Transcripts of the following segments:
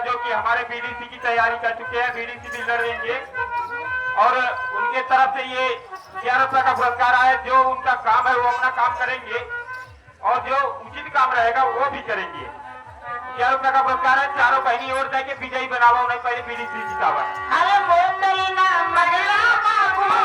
जो कि हमारे बीडीसी की तैयारी कर चुके हैं, बीडीसी भी लड़ेंगे और उनके तरफ से ये 11 रुपए का पुरस्कार आया। जो उनका काम है वो अपना काम करेंगे और जो उचित काम रहेगा वो भी करेंगे। 11 रुपए का पुरस्कार है। चारों बहनी और जाके विजयी बनावा उन्हें पहले बीडीसी जितावा। अरे बोल ना मगला बाबू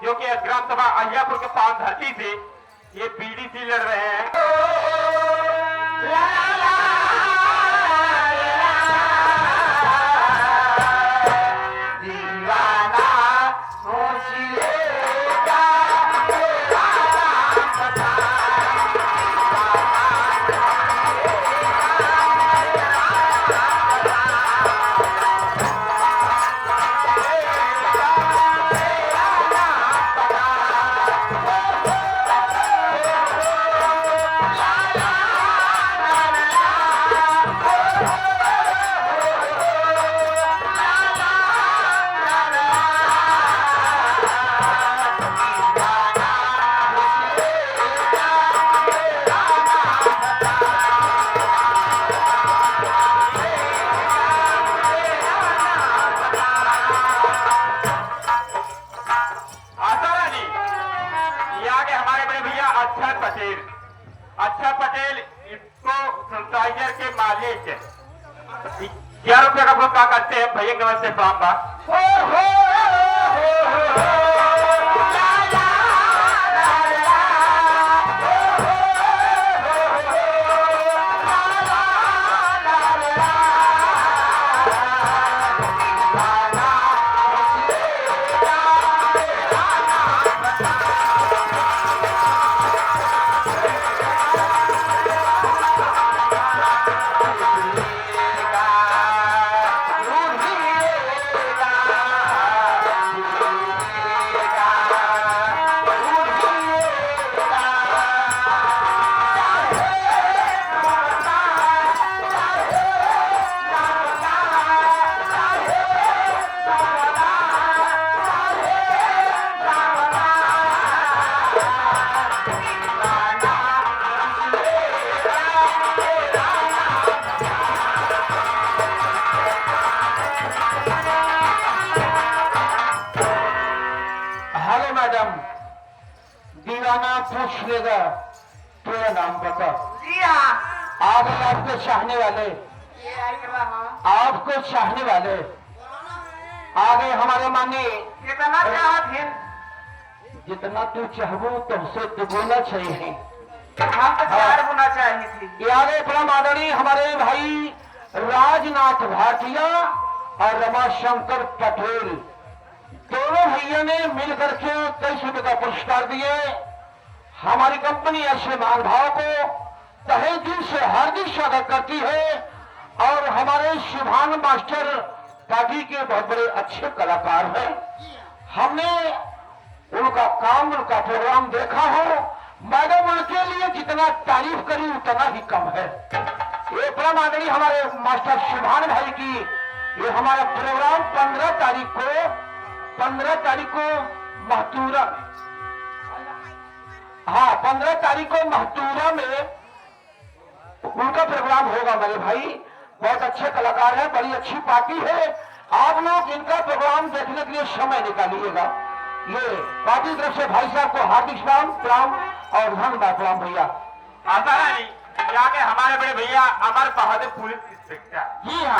जो कि ग्राम सभा अहियापुर के पावन धरती से ये बीडीसी लड़ रहे हैं। अक्षर पटेल इसको सैनिटाइजर के मालिक 11 रुपए का पुरस्कार करते हैं। भैया नमस्ते प्रणाम बा। दीवाना पूछ लेगा तेरा नाम बता। जी हाँ। आप आपको चाहने वाले आपको चाहने वाले आ गए हमारे माननीय कितना चाहत है जितना तू चाहबो तुमसे दुगुना चाहिए। हम तो 4 गुना चाहिए थी। यारे परम आदरणीय हमारे भाई राजनाथ भाटिया और रमाशंकर पटेल दोनों भैया ने मिलकर के 23 रुपए का पुरस्कार दिए। हमारी कंपनी ऐसे मान भाव को तहे दिल से हार्दिक स्वागत करती है और हमारे शुभान मास्टर पार्टी के बहुत बड़े अच्छे कलाकार हैं। हमने उनका काम उनका प्रोग्राम देखा हो, मैडम उनके लिए जितना तारीफ करी उतना ही कम है। ये परम आदरणीय हमारे मास्टर शुभान भाई की ये हमारा प्रोग्राम 15 तारीख को महतूरा, हाँ 15 तारीख को महतूरा में उनका प्रोग्राम होगा। मेरे भाई बहुत अच्छे कलाकार हैं, बड़ी अच्छी पार्टी है। आप लोग इनका प्रोग्राम देखने के लिए समय निकालिएगा। ये पार्टी की तरफ से भाई साहब को हार्दिक प्रणाम और धन्यवाद। प्रणाम भैया। आता नहीं यहाँ के हमारे बड़े भैया अमर बहादुर पुलिस इंस्पेक्टर। जी हाँ।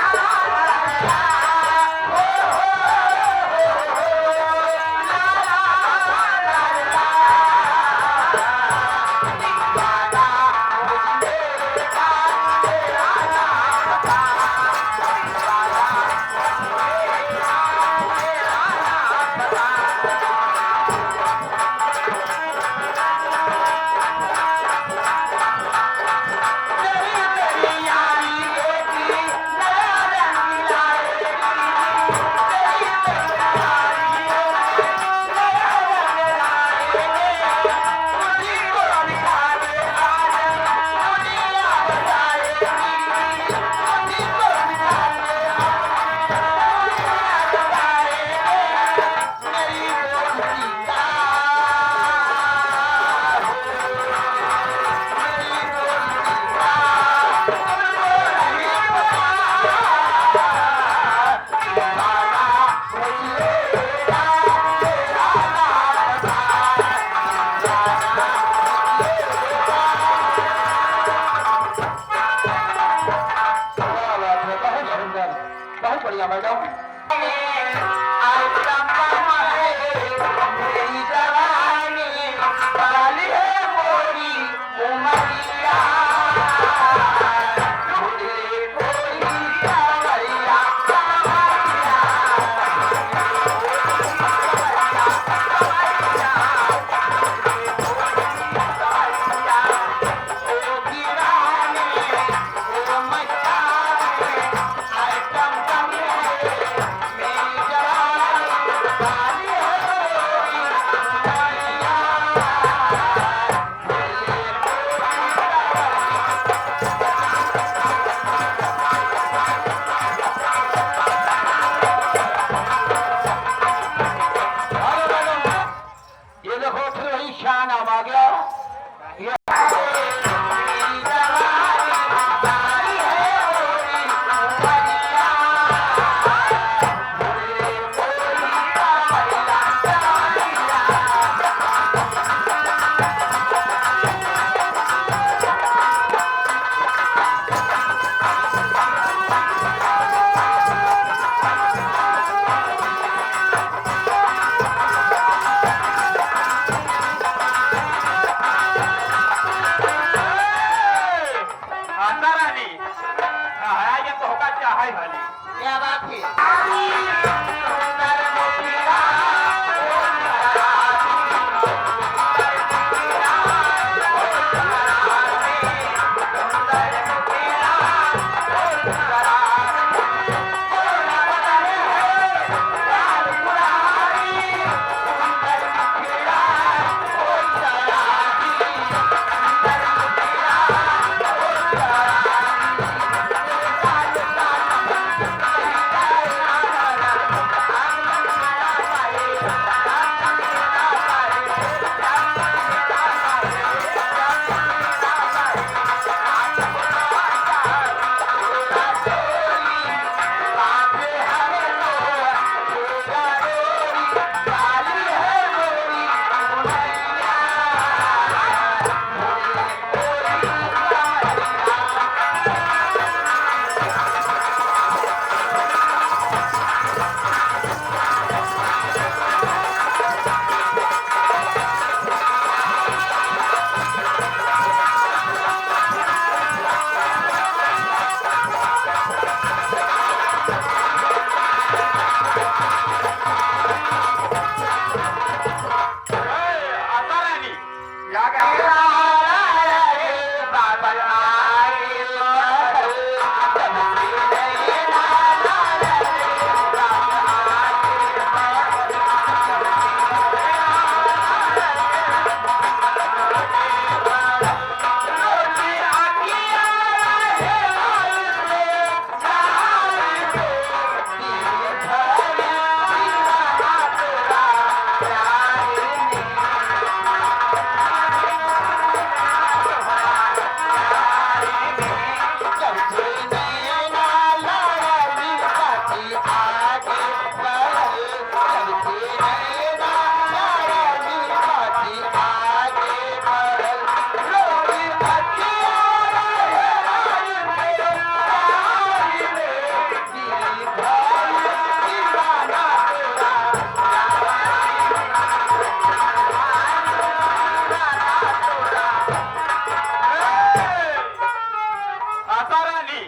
आशा रानी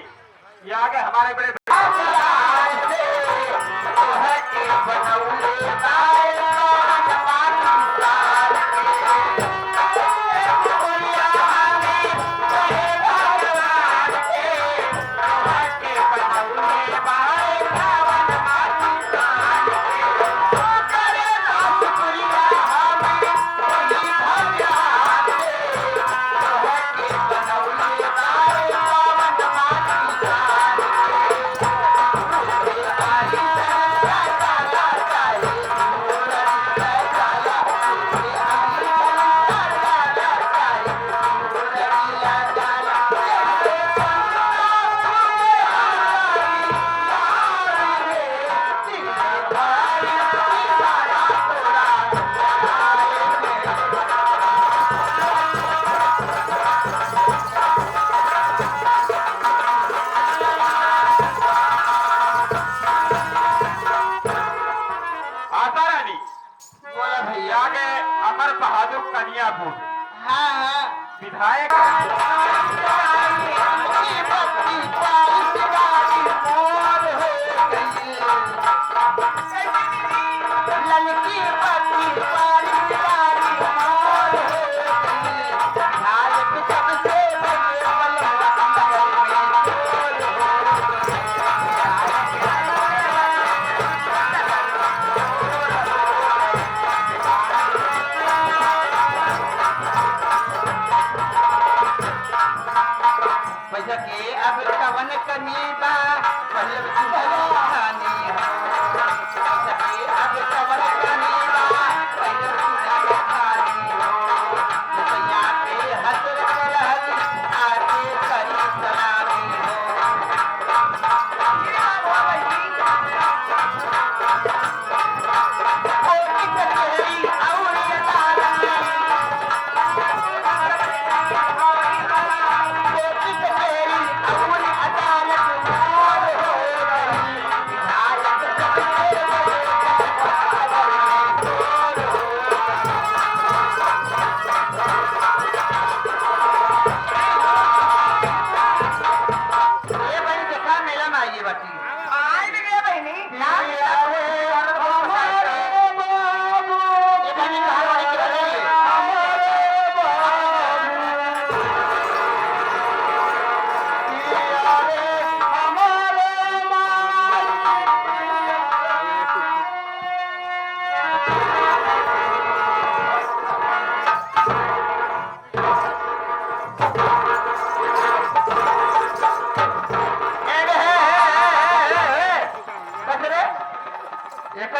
ये आगे हमारे बड़े बोला भैया। आगे अमर बहादुर कन्यापुर हाँ हाँ विधायक पैसा के अब कवन कनीबा पहले खानी पैसा के अब कवन कनीबा पहले खानी पैया पे हसर रहल आके करी सलामी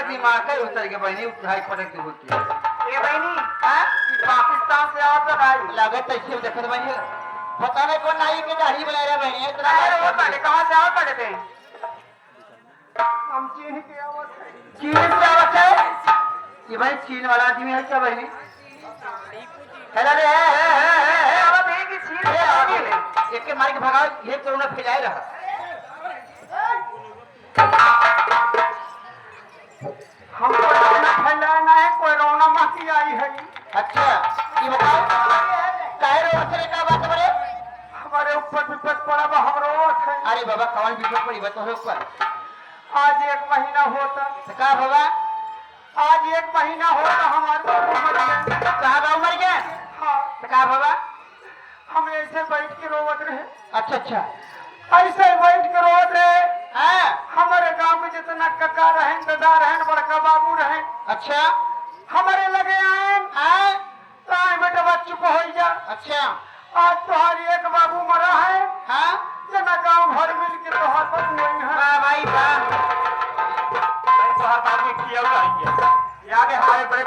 दिमाग का उतर के बहनी उठाई पटक के होती है ये बहनी पाकिस्तान से आवत भाई लागत ऐसे देखत बहनी पता नहीं कौन नाई के दाढ़ी बना रहा बहनी इतना वो पड़े कहां से आवत पड़े थे हम चीन के आवत है चीन से आवत है ये भाई चीन वाला आदमी है क्या बहनी हेला रे आवत है कि चीन से आवत है एक के मार के भगाओ ये कोरोना फैलाए रहा हम कोरोना फैलाना है कोरोना माफी आई है अच्छा ये बताओ काहे रो असरे का बात बरे हमारे ऊपर विपद पड़ा बा हमरो है अरे बाबा कौन विपद पड़ी बताओ ऊपर आज 1 महीना होता तो का बाबा आज 1 महीना होता हमारे बाबू मर गए कहां बाबू मर गया हाँ तो का बाबा हम ऐसे बैठ के रोवत रहे अच्छा अच्छा ऐसे बैठ के रोवत रहे हां हमारे गांव में जितना कक्का रहें दादा रहें बड़का बाबू रहें अच्छा हमारे लगे आए हां ताए बेटा बच्चू को हो जा अच्छा आज तुम्हारी एक बाबू मरा है हां जना गांव भर मिल के तोहर बाबू वही है वाह भाई वाह भाई तोहर बाबू किया हुआ है ये आगे हमारे बड़े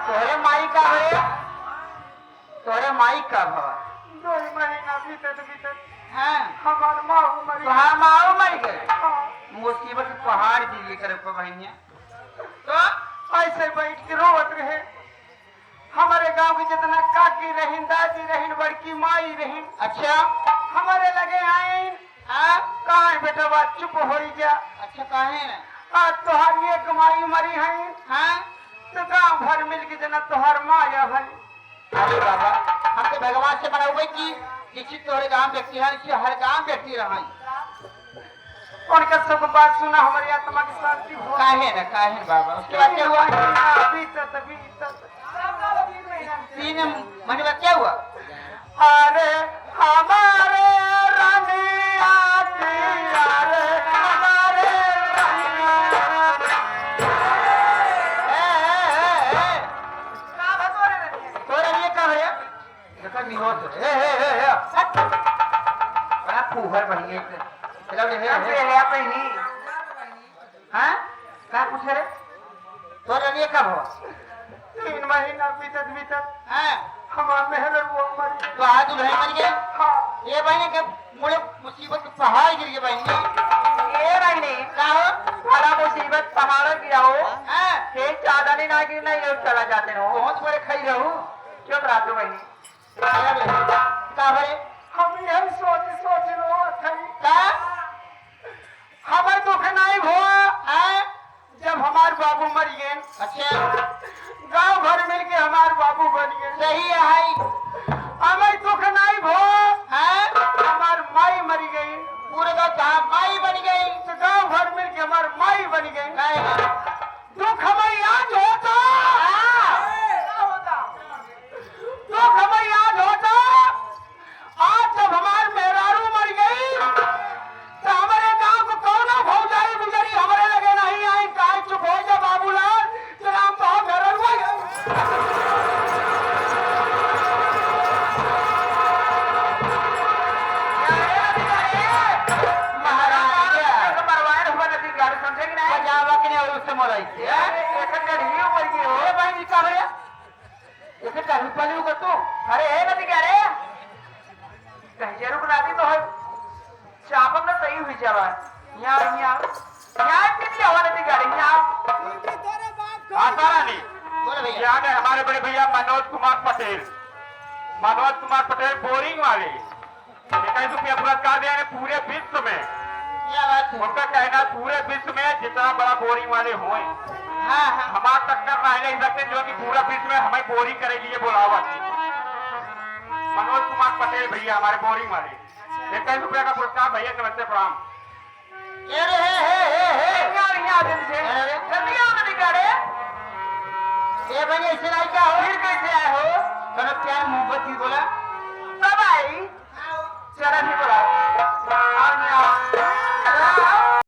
तोरे माई का है तोरे माई का भवा 2 महीना बीतत हां हमार माँ मरी तुहार माओ मर गए हाँ, मुसीबत पहाड़ दिए करे को भैया तो ऐसे बैठ के रोवत रहे हमारे गांव के जितना काकी रहीन दादी रहीन बड़की माई रहीन अच्छा हमारे लगे आए हां कहाँ बेटा बात चुप हो जा अच्छा काहे ना आज तुम्हारी एक माई मरी है हां तो गांव भर मिल के जना तुहार माया है अरे बाबा हम तो भगवान से मना हुए कि किसी तोरे गांव व्यक्ति है हर गांव व्यक्ति रहा उनका सब बात सुना हमारी आत्मा की शांति हो। काहे न बाबा उसके बाद क्या हुआ? बीतत बीतत 3 महीने बाद क्या हुआ? अरे हमारे रानिया की अरे हमारे तोरे लिए का है देखा नहीं हो बड़ा फूहर बढ़िया चलो ले है पहनी हां का पूछ रे तोरे लिए कब हुआ? 3 महीना बीतत बीतत हां हमार मेहर वो मर तो आज दुल्हन मर गए हाँ ये बहने के मुझे मुसीबत के पहाड़ गिर गए बहनी ये रहने का हो बड़ा मुसीबत पहाड़ गिरा हो हां हे चादनी ना गिरना ये चला जाते हो बहुत बड़े खाई रहू क्यों रात बहनी का भरे हम यही सोच रो थे का हमें दुख नहीं हुआ हां जब हमार बाबू मर गए अच्छा गांव भर मिल के हमार बाबू बन गए सही है हाई हमें दुख नहीं हुआ हां हमार माई मर गई पूरे गांव माई बन गई तो गांव भर मिल के हमार माई बन गई काहे दुख हमें याद होता दुख हमें याद होता आज जब हमार मेहरारू मर गई तो हमारे गांव को कौन भौजाई गुजरी हमारे लगे नहीं आई काय चुप हो जा बाबूलाल तेरा हम बहुत घर अरे है नदी क्या रे कहीं रुक नाती तो है चापक ना सही हुई जवान यहाँ कितनी हवा नदी गाड़ी आता रानी बोले भैया याद है हमारे बड़े भैया मनोज कुमार पटेल बोरिंग वाले 21 रुपया पुरस्कार दिया है पूरे विश्व में। क्या बात है उनका कहना पूरे विश्व में जितना बड़ा बोरिंग वाले हुए हां हां हमारे टक्कर रह नहीं सकते जो कि पूरा विश्व में हमें बोरिंग करे लिए बुलावा थी। मनोज कुमार पटेल भैया हमारे बोरिंग वाले 21 रुपया का पुरस्कार भैया नमस्ते प्रणाम। ये रे यहाँ दिन से जल्दी आओ नदी गाड़ी ये भैया इसे नहीं क्या हो फिर कैसे आए हो करो क्या मोहब्बत की बोला सब आई चरण ही